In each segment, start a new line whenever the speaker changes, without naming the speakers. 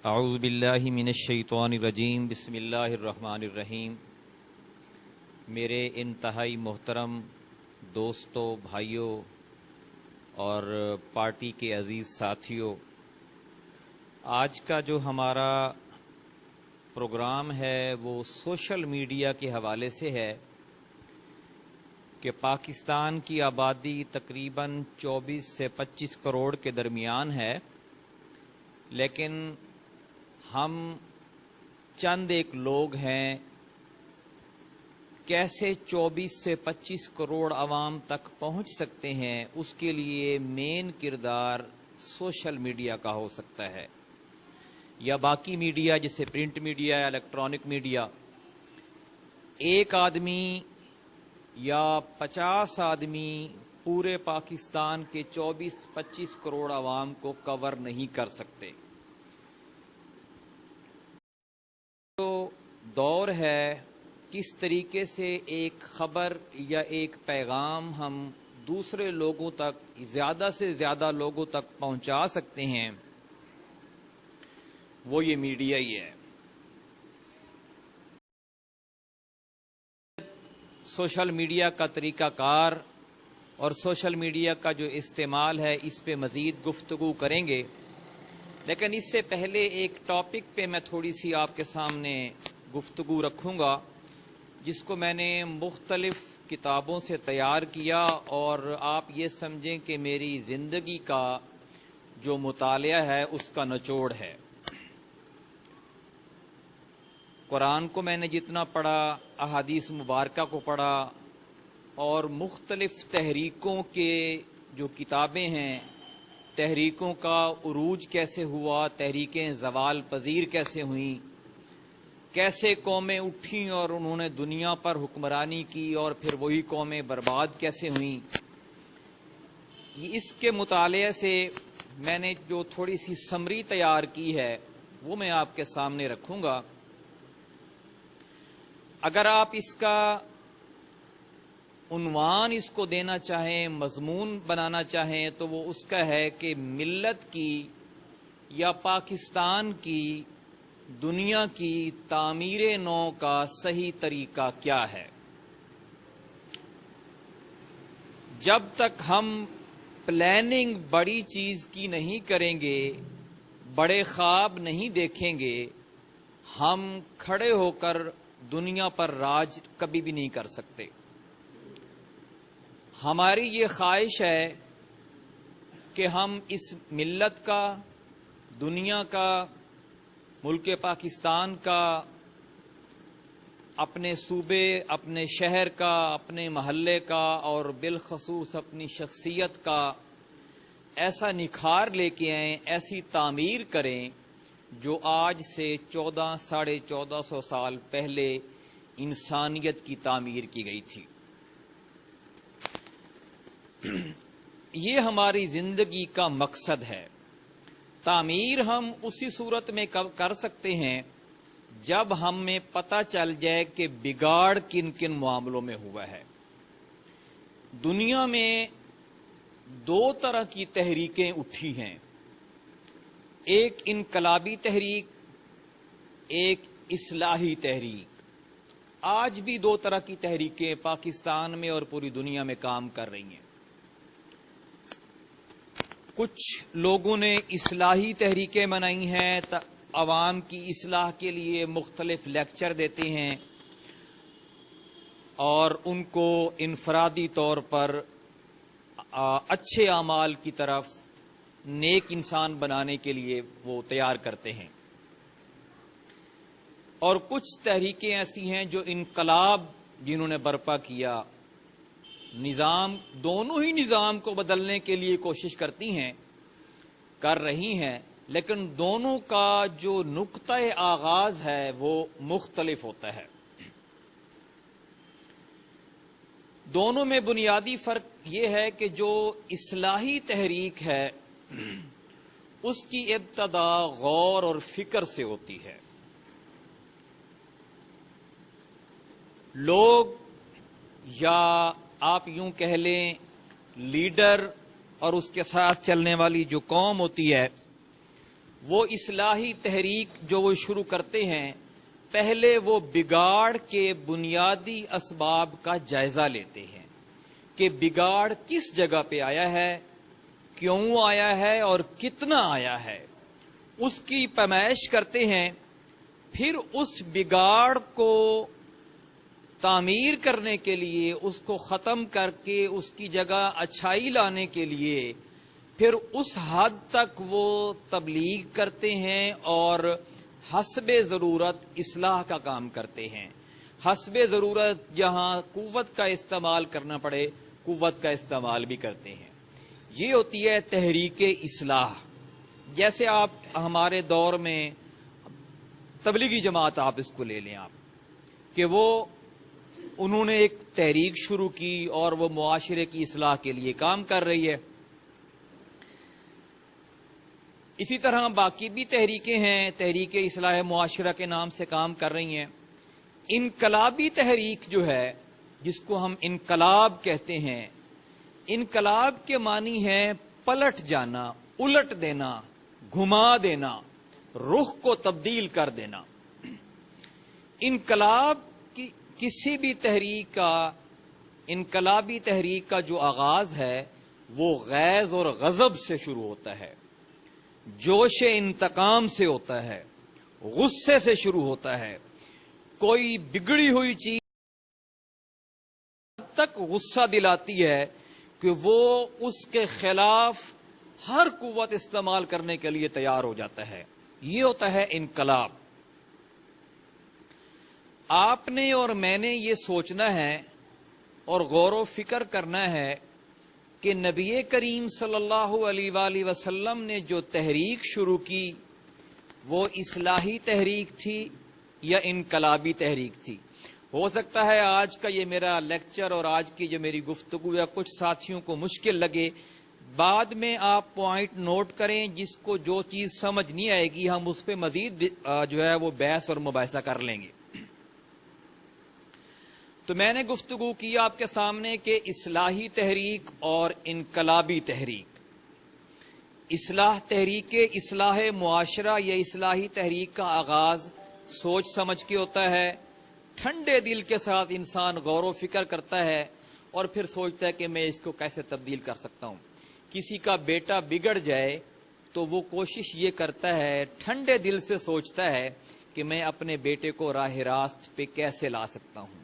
اعوذ باللہ من الشیطان الرجیم بسم اللہ الرحمن الرحیم۔ میرے انتہائی محترم دوستوں، بھائیوں اور پارٹی کے عزیز ساتھیوں، آج کا جو ہمارا پروگرام ہے وہ سوشل میڈیا کے حوالے سے ہے کہ پاکستان کی آبادی تقریباً 24 سے 25 کروڑ کے درمیان ہے، لیکن ہم چند ایک لوگ ہیں، کیسے 24 سے 25 کروڑ عوام تک پہنچ سکتے ہیں؟ اس کے لیے مین کردار سوشل میڈیا کا ہو سکتا ہے یا باقی میڈیا جیسے پرنٹ میڈیا یا الیکٹرانک میڈیا۔ ایک آدمی یا 50 آدمی پورے پاکستان کے 24-25 کروڑ عوام کو کور نہیں کر سکتے۔ جو دور ہے، کس طریقے سے ایک خبر یا ایک پیغام ہم دوسرے لوگوں تک، زیادہ سے زیادہ لوگوں تک پہنچا سکتے ہیں، وہ یہ میڈیا ہی ہے۔ سوشل میڈیا کا طریقہ کار اور سوشل میڈیا کا جو استعمال ہے، اس پہ مزید گفتگو کریں گے، لیکن اس سے پہلے ایک ٹاپک پہ میں تھوڑی سی آپ کے سامنے گفتگو رکھوں گا، جس کو میں نے مختلف کتابوں سے تیار کیا، اور آپ یہ سمجھیں کہ میری زندگی کا جو مطالعہ ہے اس کا نچوڑ ہے۔ قرآن کو میں نے جتنا پڑھا، احادیث مبارکہ کو پڑھا، اور مختلف تحریکوں کے جو کتابیں ہیں، تحریکوں کا عروج کیسے ہوا، تحریکیں زوال پذیر کیسے ہوئیں، کیسے قومیں اٹھیں اور انہوں نے دنیا پر حکمرانی کی، اور پھر وہی قومیں برباد کیسے ہوئیں، اس کے مطالعے سے میں نے جو تھوڑی سی سمری تیار کی ہے وہ میں آپ کے سامنے رکھوں گا۔ اگر آپ اس کا عنوان اس کو دینا چاہیں، مضمون بنانا چاہیں، تو وہ اس کا ہے کہ ملت کی یا پاکستان کی، دنیا کی تعمیر نو کا صحیح طریقہ کیا ہے۔ جب تک ہم پلاننگ بڑی چیز کی نہیں کریں گے، بڑے خواب نہیں دیکھیں گے، ہم کھڑے ہو کر دنیا پر راج کبھی بھی نہیں کر سکتے۔ ہماری یہ خواہش ہے کہ ہم اس ملت کا، دنیا کا، ملک پاکستان کا، اپنے صوبے، اپنے شہر کا، اپنے محلے کا، اور بالخصوص اپنی شخصیت کا ایسا نکھار لے کے آئیں، ایسی تعمیر کریں جو آج سے 1400-1450 سال پہلے انسانیت کی تعمیر کی گئی تھی۔ یہ ہماری زندگی کا مقصد ہے۔ تعمیر ہم اسی صورت میں کر سکتے ہیں جب ہمیں پتہ چل جائے کہ بگاڑ کن کن معاملوں میں ہوا ہے۔ دنیا میں 2 طرح کی تحریکیں اٹھی ہیں، ایک انقلابی تحریک، ایک اصلاحی تحریک۔ آج بھی 2 طرح کی تحریکیں پاکستان میں اور پوری دنیا میں کام کر رہی ہیں۔ کچھ لوگوں نے اصلاحی تحریکیں بنائی ہیں، عوام کی اصلاح کے لیے مختلف لیکچر دیتے ہیں، اور ان کو انفرادی طور پر اچھے اعمال کی طرف، نیک انسان بنانے کے لیے وہ تیار کرتے ہیں۔ اور کچھ تحریکیں ایسی ہیں جو انقلاب جنہوں نے برپا کیا، نظام، دونوں ہی نظام کو بدلنے کے لیے کوشش کرتی ہیں، کر رہی ہیں، لیکن دونوں کا جو نقطۂ آغاز ہے وہ مختلف ہوتا ہے۔ دونوں میں بنیادی فرق یہ ہے کہ جو اصلاحی تحریک ہے اس کی ابتدا غور اور فکر سے ہوتی ہے۔ لوگ، یا آپ یوں کہہ لیں لیڈر اور اس کے ساتھ چلنے والی جو قوم ہوتی ہے، وہ اصلاحی تحریک جو وہ شروع کرتے ہیں، پہلے وہ بگاڑ کے بنیادی اسباب کا جائزہ لیتے ہیں کہ بگاڑ کس جگہ پہ آیا ہے، کیوں آیا ہے اور کتنا آیا ہے، اس کی پیمائش کرتے ہیں۔ پھر اس بگاڑ کو تعمیر کرنے کے لیے، اس کو ختم کر کے اس کی جگہ اچھائی لانے کے لیے پھر اس حد تک وہ تبلیغ کرتے ہیں اور حسب ضرورت اصلاح کا کام کرتے ہیں۔ حسب ضرورت جہاں قوت کا استعمال کرنا پڑے، قوت کا استعمال بھی کرتے ہیں۔ یہ ہوتی ہے تحریک اصلاح۔ جیسے آپ ہمارے دور میں تبلیغی جماعت، آپ اس کو لے لیں آپ، کہ وہ انہوں نے ایک تحریک شروع کی اور وہ معاشرے کی اصلاح کے لیے کام کر رہی ہے۔ اسی طرح باقی بھی تحریکیں ہیں، تحریک اصلاح معاشرہ کے نام سے کام کر رہی ہیں۔ انقلابی تحریک جو ہے، جس کو ہم انقلاب کہتے ہیں، انقلاب کے معنی ہے پلٹ جانا، الٹ دینا، گھما دینا، رخ کو تبدیل کر دینا۔ انقلاب کی کسی بھی تحریک کا، انقلابی تحریک کا جو آغاز ہے وہ غیظ اور غضب سے شروع ہوتا ہے، جوش انتقام سے ہوتا ہے، غصے سے شروع ہوتا ہے۔ کوئی بگڑی ہوئی چیز تک غصہ دلاتی ہے کہ وہ اس کے خلاف ہر قوت استعمال کرنے کے لیے تیار ہو جاتا ہے۔ یہ ہوتا ہے انقلاب۔ آپ نے اور میں نے یہ سوچنا ہے اور غور و فکر کرنا ہے کہ نبی کریم صلی اللہ علیہ وآلہ وسلم نے جو تحریک شروع کی وہ اصلاحی تحریک تھی یا انقلابی تحریک تھی۔ ہو سکتا ہے آج کا یہ میرا لیکچر اور آج کی جو میری گفتگو یا کچھ ساتھیوں کو مشکل لگے، بعد میں آپ پوائنٹ نوٹ کریں، جس کو جو چیز سمجھ نہیں آئے گی ہم اس پہ مزید جو ہے وہ بحث اور مباحثہ کر لیں گے۔ تو میں نے گفتگو کی آپ کے سامنے کہ اصلاحی تحریک اور انقلابی تحریک۔ اصلاح تحریک اصلاح معاشرہ یا اصلاحی تحریک کا آغاز سوچ سمجھ کے ہوتا ہے، ٹھنڈے دل کے ساتھ انسان غور و فکر کرتا ہے اور پھر سوچتا ہے کہ میں اس کو کیسے تبدیل کر سکتا ہوں۔ کسی کا بیٹا بگڑ جائے تو وہ کوشش یہ کرتا ہے، ٹھنڈے دل سے سوچتا ہے کہ میں اپنے بیٹے کو راہ راست پہ کیسے لا سکتا ہوں۔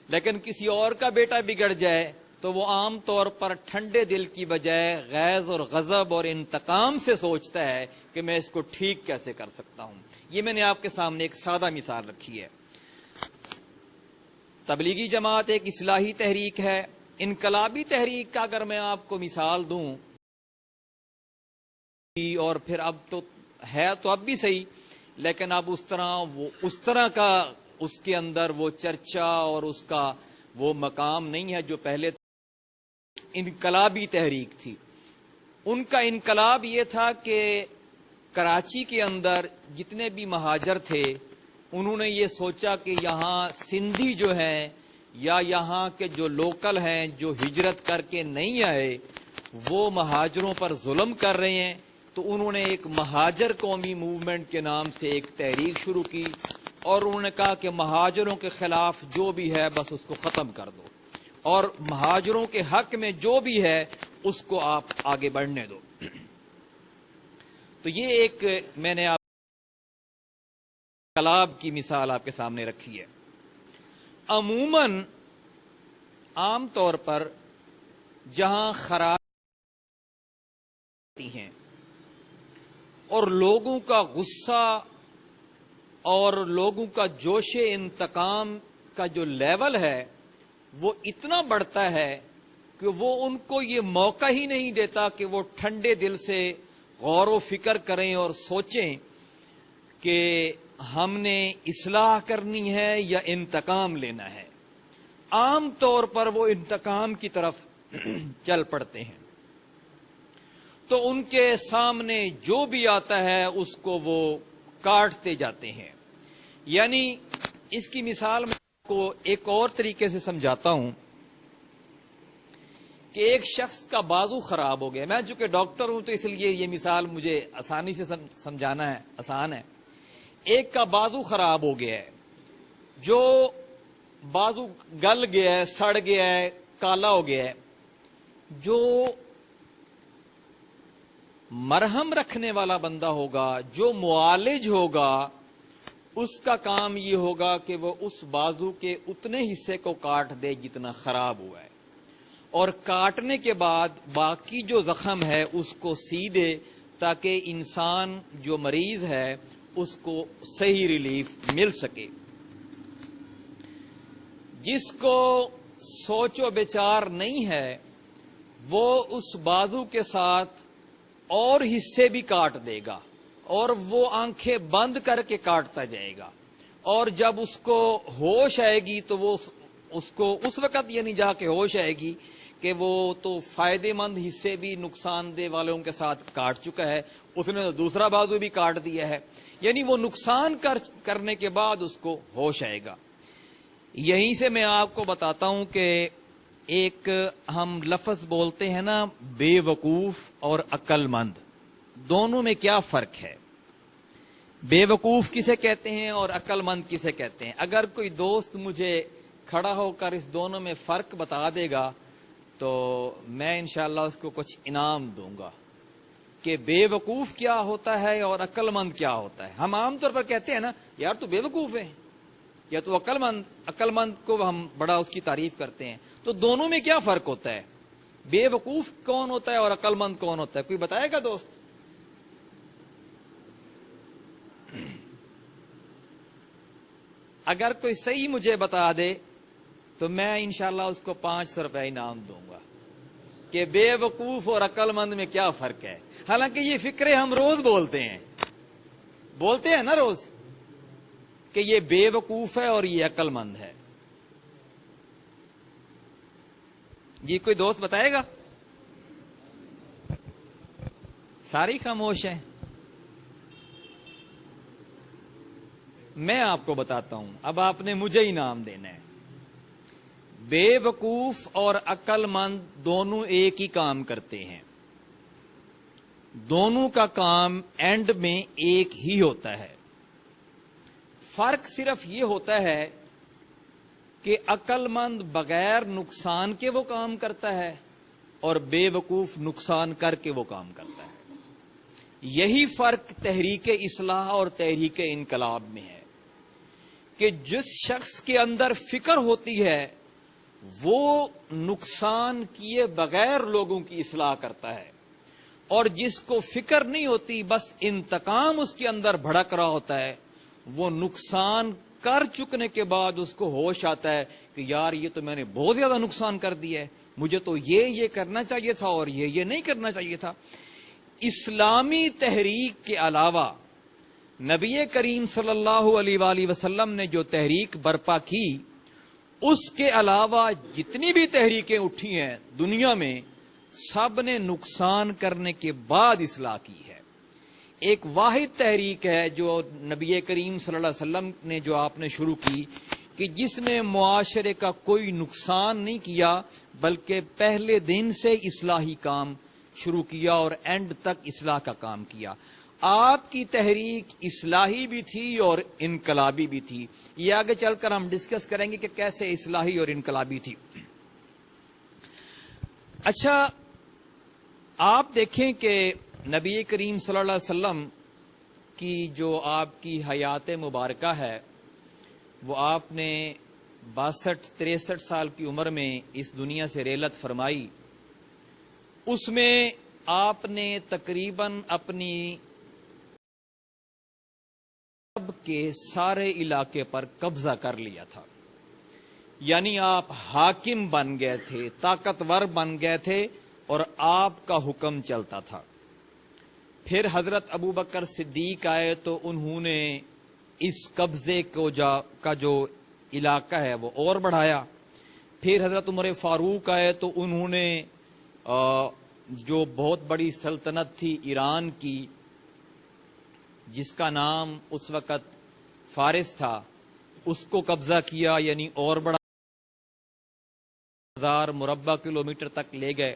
لیکن کسی اور کا بیٹا بگڑ جائے تو وہ عام طور پر ٹھنڈے دل کی بجائے غیظ اور غضب اور انتقام سے سوچتا ہے کہ میں اس کو ٹھیک کیسے کر سکتا ہوں۔ یہ میں نے آپ کے سامنے ایک سادہ مثال رکھی ہے۔ تبلیغی جماعت ایک اصلاحی تحریک ہے۔ انقلابی تحریک کا اگر میں آپ کو مثال دوں، اور پھر اب تو ہے تو اب بھی صحیح، لیکن اب اس طرح کا اس کے اندر وہ چرچا اور اس کا وہ مقام نہیں ہے جو پہلے انقلابی تحریک تھی۔ ان کا انقلاب یہ تھا کہ کراچی کے اندر جتنے بھی مہاجر تھے انہوں نے یہ سوچا کہ یہاں سندھی جو ہیں یا یہاں کے جو لوکل ہیں جو ہجرت کر کے نہیں آئے وہ مہاجروں پر ظلم کر رہے ہیں، تو انہوں نے ایک مہاجر قومی موومنٹ کے نام سے ایک تحریک شروع کی اور انہوں نے کہا کہ مہاجروں کے خلاف جو بھی ہے بس اس کو ختم کر دو اور مہاجروں کے حق میں جو بھی ہے اس کو آپ آگے بڑھنے دو۔ تو یہ ایک میں نے آپ انقلاب کی مثال آپ کے سامنے رکھی ہے۔ عموماً عام طور پر جہاں خراب ہیں اور لوگوں کا غصہ اور لوگوں کا جوش انتقام کا جو لیول ہے وہ اتنا بڑھتا ہے کہ وہ ان کو یہ موقع ہی نہیں دیتا کہ وہ ٹھنڈے دل سے غور و فکر کریں اور سوچیں کہ ہم نے اصلاح کرنی ہے یا انتقام لینا ہے۔ عام طور پر وہ انتقام کی طرف چل پڑتے ہیں، تو ان کے سامنے جو بھی آتا ہے اس کو وہ کاٹتے جاتے ہیں۔ یعنی اس کی مثال میں کو ایک اور طریقے سے سمجھاتا ہوں کہ ایک شخص کا بازو خراب ہو گیا. میں چونکہ ڈاکٹر ہوں تو اس لیے یہ مثال مجھے آسانی سے سمجھانا ہے، آسان ہے. ایک کا بازو خراب ہو گیا ہے، جو بازو گل گیا ہے، سڑ گیا ہے، کالا ہو گیا ہے. جو مرہم رکھنے والا بندہ ہوگا، جو معالج ہوگا، اس کا کام یہ ہوگا کہ وہ اس بازو کے اتنے حصے کو کاٹ دے جتنا خراب ہوا ہے، اور کاٹنے کے بعد باقی جو زخم ہے اس کو سی دے، تاکہ انسان جو مریض ہے اس کو صحیح ریلیف مل سکے. جس کو سوچ و بچار نہیں ہے وہ اس بازو کے ساتھ اور حصے بھی کاٹ دے گا، اور وہ آنکھیں بند کر کے کاٹتا جائے گا، اور جب اس کو ہوش آئے گی تو وہ اس کو اس وقت یعنی جا کے ہوش آئے گی کہ وہ تو فائدے مند حصے بھی نقصان دہ والوں کے ساتھ کاٹ چکا ہے، اس نے دوسرا بازو بھی کاٹ دیا ہے. یعنی وہ نقصان کرنے کے بعد اس کو ہوش آئے گا. یہیں سے میں آپ کو بتاتا ہوں کہ ایک ہم لفظ بولتے ہیں نا، بے وقوف اور عقل مند، دونوں میں کیا فرق ہے؟ بے وقوف کسے کہتے ہیں اور عقل مند کسے کہتے ہیں؟ اگر کوئی دوست مجھے کھڑا ہو کر اس دونوں میں فرق بتا دے گا تو میں انشاءاللہ اس کو کچھ انعام دوں گا کہ بے وقوف کیا ہوتا ہے اور عقل مند کیا ہوتا ہے. ہم عام طور پر کہتے ہیں نا، یار تو بے وقوف ہے یا تو عقل مند کو ہم بڑا اس کی تعریف کرتے ہیں. تو دونوں میں کیا فرق ہوتا ہے؟ بے وقوف کون ہوتا ہے اور عقل مند کون ہوتا ہے؟ کوئی بتائے گا دوست؟ اگر کوئی صحیح مجھے بتا دے تو میں انشاءاللہ اس کو 500 روپے انعام دوں گا کہ بے وقوف اور عقل مند میں کیا فرق ہے. حالانکہ یہ فکرے ہم روز بولتے ہیں نا روز، کہ یہ بے وقوف ہے اور یہ عقل مند ہے. جی کوئی دوست بتائے گا؟ ساری خاموش ہیں. میں آپ کو بتاتا ہوں، اب آپ نے مجھے انعام دینا ہے. بے وقوف اور عقل مند دونوں ایک ہی کام کرتے ہیں، دونوں کا کام اینڈ میں ایک ہی ہوتا ہے. فرق صرف یہ ہوتا ہے کہ عقل مند بغیر نقصان کے وہ کام کرتا ہے اور بے وقوف نقصان کر کے وہ کام کرتا ہے. یہی فرق تحریک اصلاح اور تحریک انقلاب میں ہے کہ جس شخص کے اندر فکر ہوتی ہے وہ نقصان کیے بغیر لوگوں کی اصلاح کرتا ہے، اور جس کو فکر نہیں ہوتی، بس انتقام اس کے اندر بھڑک رہا ہوتا ہے، وہ نقصان کر چکنے کے بعد اس کو ہوش آتا ہے کہ یار یہ تو میں نے بہت زیادہ نقصان کر دیا ہے، مجھے تو یہ کرنا چاہیے تھا اور یہ نہیں کرنا چاہیے تھا. اسلامی تحریک کے علاوہ نبی کریم صلی اللہ علیہ وآلہ وسلم نے جو تحریک برپا کی، اس کے علاوہ جتنی بھی تحریکیں اٹھی ہیں دنیا میں، سب نے نقصان کرنے کے بعد اصلاح کی ہے. ایک واحد تحریک ہے جو نبی کریم صلی اللہ علیہ وسلم نے جو آپ نے شروع کی، کہ جس نے معاشرے کا کوئی نقصان نہیں کیا بلکہ پہلے دن سے اصلاحی کام شروع کیا اور اینڈ تک اصلاح کا کام کیا. آپ کی تحریک اصلاحی بھی تھی اور انقلابی بھی تھی. یہ آگے چل کر ہم ڈسکس کریں گے کہ کیسے اصلاحی اور انقلابی تھی. اچھا، آپ دیکھیں کہ نبی کریم صلی اللہ علیہ وسلم کی جو آپ کی حیات مبارکہ ہے، وہ آپ نے 62-63 سال کی عمر میں اس دنیا سے رحلت فرمائی. اس میں آپ نے تقریباً اپنی کے سارے علاقے پر قبضہ کر لیا تھا. یعنی آپ حاکم بن گئے تھے، طاقتور بن گئے تھے اور آپ کا حکم چلتا تھا. پھر حضرت ابوبکر صدیق آئے تو انہوں نے اس قبضے کا جو علاقہ ہے وہ اور بڑھایا. پھر حضرت عمر فاروق آئے تو انہوں نے جو بہت بڑی سلطنت تھی ایران کی، جس کا نام اس وقت فارس تھا، اس کو قبضہ کیا، یعنی اور بڑا 1000 مربع کلومیٹر تک لے گئے.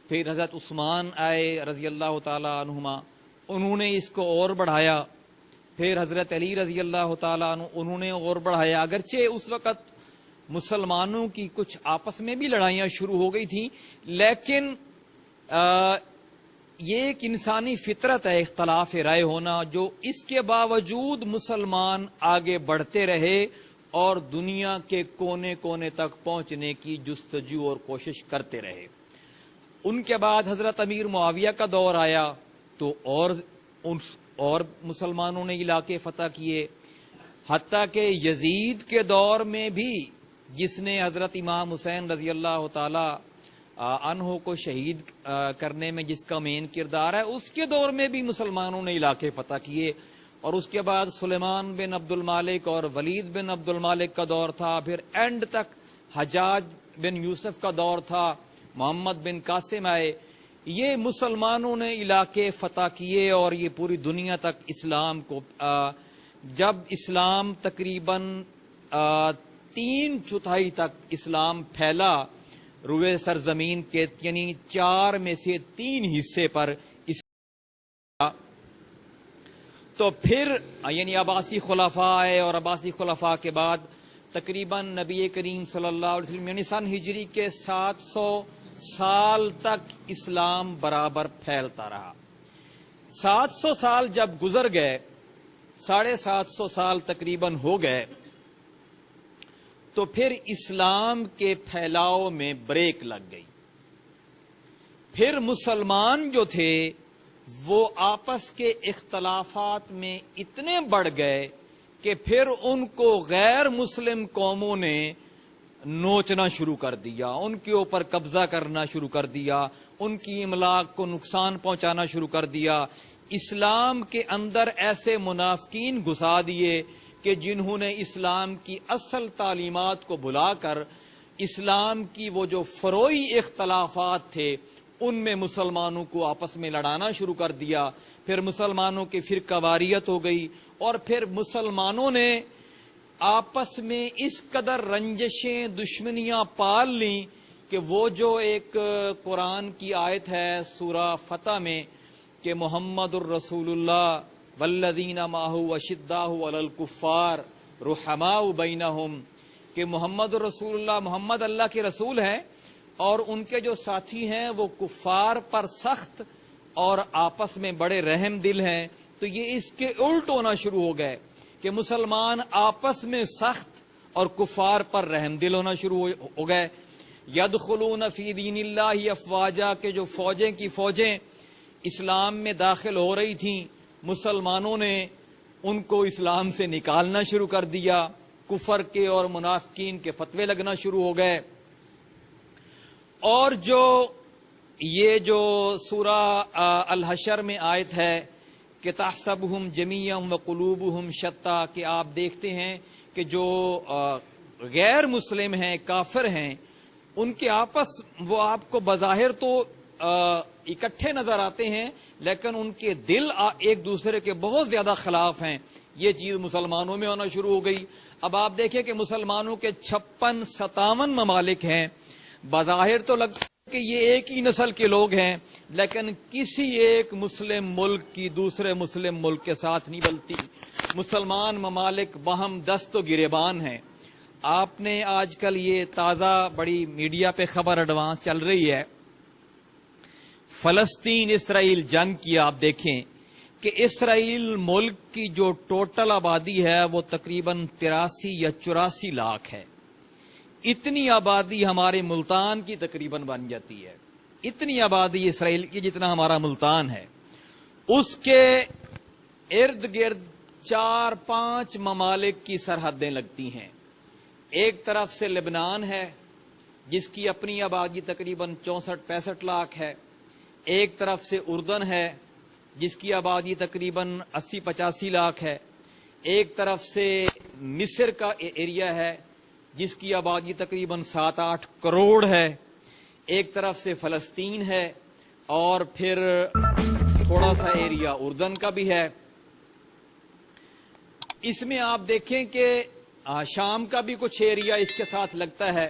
پھر حضرت عثمان آئے رضی اللہ تعالی عنہما، انہوں نے اس کو اور بڑھایا. پھر حضرت علی رضی اللہ تعالیٰ عنہ انہوں نے اور بڑھایا. اگرچہ اس وقت مسلمانوں کی کچھ آپس میں بھی لڑائیاں شروع ہو گئی تھیں، لیکن یہ ایک انسانی فطرت ہے اختلاف رائے ہونا، جو اس کے باوجود مسلمان آگے بڑھتے رہے اور دنیا کے کونے کونے تک پہنچنے کی جستجو اور کوشش کرتے رہے. ان کے بعد حضرت امیر معاویہ کا دور آیا تو اور مسلمانوں نے علاقے فتح کیے. حتیٰ کہ یزید کے دور میں بھی، جس نے حضرت امام حسین رضی اللہ تعالی عنہ کو شہید کرنے میں جس کا مین کردار ہے، اس کے دور میں بھی مسلمانوں نے علاقے فتح کیے. اور اس کے بعد سلیمان بن عبد المالک اور ولید بن عبد المالک کا دور تھا. پھر اینڈ تک حجاج بن یوسف کا دور تھا، محمد بن قاسم آئے. یہ مسلمانوں نے علاقے فتح کیے اور یہ پوری دنیا تک اسلام کو جب اسلام تقریباً 3/4 تک اسلام پھیلا روئے سرزمین کے، یعنی 4 میں سے 3 حصے پر تو پھر یعنی عباسی خلفاء آئے، اور عباسی خلفاء کے بعد تقریباً نبی کریم صلی اللہ علیہ وسلم یعنی سن ہجری کے 700 سال تک اسلام برابر پھیلتا رہا. 700 سال جب گزر گئے، 750 سال تقریباً ہو گئے، تو پھر اسلام کے پھیلاؤ میں بریک لگ گئی. پھر مسلمان جو تھے وہ آپس کے اختلافات میں اتنے بڑھ گئے کہ پھر ان کو غیر مسلم قوموں نے نوچنا شروع کر دیا، ان کے اوپر قبضہ کرنا شروع کر دیا، ان کی املاک کو نقصان پہنچانا شروع کر دیا. اسلام کے اندر ایسے منافقین گھسا دیے کہ جنہوں نے اسلام کی اصل تعلیمات کو بھلا کر اسلام کی وہ جو فروعی اختلافات تھے ان میں مسلمانوں کو آپس میں لڑانا شروع کر دیا. پھر مسلمانوں کی فرقہ واریت ہو گئی، اور پھر مسلمانوں نے آپس میں اس قدر رنجشیں دشمنیاں پال لیں کہ وہ جو ایک قرآن کی آیت ہے سورہ فتح میں کہ محمد الرسول اللہ والذین معہ اشداء علی الکفار رحماء بینہم، کہ محمد الرسول اللہ، محمد اللہ کے رسول ہیں اور ان کے جو ساتھی ہیں وہ کفار پر سخت اور آپس میں بڑے رحم دل ہیں. تو یہ اس کے الٹ ہونا شروع ہو گئے کہ مسلمان آپس میں سخت اور کفار پر رحم دل ہونا شروع ہو گئے. یدخلون فی دین اللہ افواجا، کہ جو فوجیں کی فوجیں اسلام میں داخل ہو رہی تھیں، مسلمانوں نے ان کو اسلام سے نکالنا شروع کر دیا. کفر کے اور منافقین کے فتوے لگنا شروع ہو گئے. اور یہ جو سورہ الحشر میں آیت ہے کہ تحسبہم جمیعا وقلوبہم شتیٰ، کہ آپ دیکھتے ہیں کہ جو غیر مسلم ہیں، کافر ہیں، ان کے آپس وہ آپ کو بظاہر تو اکٹھے نظر آتے ہیں، لیکن ان کے دل ایک دوسرے کے بہت زیادہ خلاف ہیں. یہ چیز مسلمانوں میں ہونا شروع ہو گئی. اب آپ دیکھیں کہ مسلمانوں کے 56-57 ممالک ہیں. بظاہر تو لگتا ہے کہ یہ ایک ہی نسل کے لوگ ہیں، لیکن کسی ایک مسلم ملک کی دوسرے مسلم ملک کے ساتھ نہیں بلتی. مسلمان ممالک باہم دست و گریبان ہیں. آپ نے آج کل یہ تازہ بڑی میڈیا پہ خبر ایڈوانس چل رہی ہے، فلسطین اسرائیل جنگ کی. آپ دیکھیں کہ اسرائیل ملک کی جو ٹوٹل آبادی ہے وہ تقریباً 83 یا 84 لاکھ ہے. اتنی آبادی ہمارے ملتان کی تقریباً بن جاتی ہے. اتنی آبادی اسرائیل کی جتنا ہمارا ملتان ہے. اس کے ارد گرد 4-5 ممالک کی سرحدیں لگتی ہیں. ایک طرف سے لبنان ہے جس کی اپنی آبادی تقریباً 64-65 لاکھ ہے. ایک طرف سے اردن ہے جس کی آبادی تقریباً 80-85 لاکھ ہے. ایک طرف سے مصر کا ایریا ہے جس کی آبادی تقریباً 7-8 کروڑ ہے. ایک طرف سے فلسطین ہے اور پھر تھوڑا سا ایریا اردن کا بھی ہے. اس میں آپ دیکھیں کہ شام کا بھی کچھ ایریا اس کے ساتھ لگتا ہے.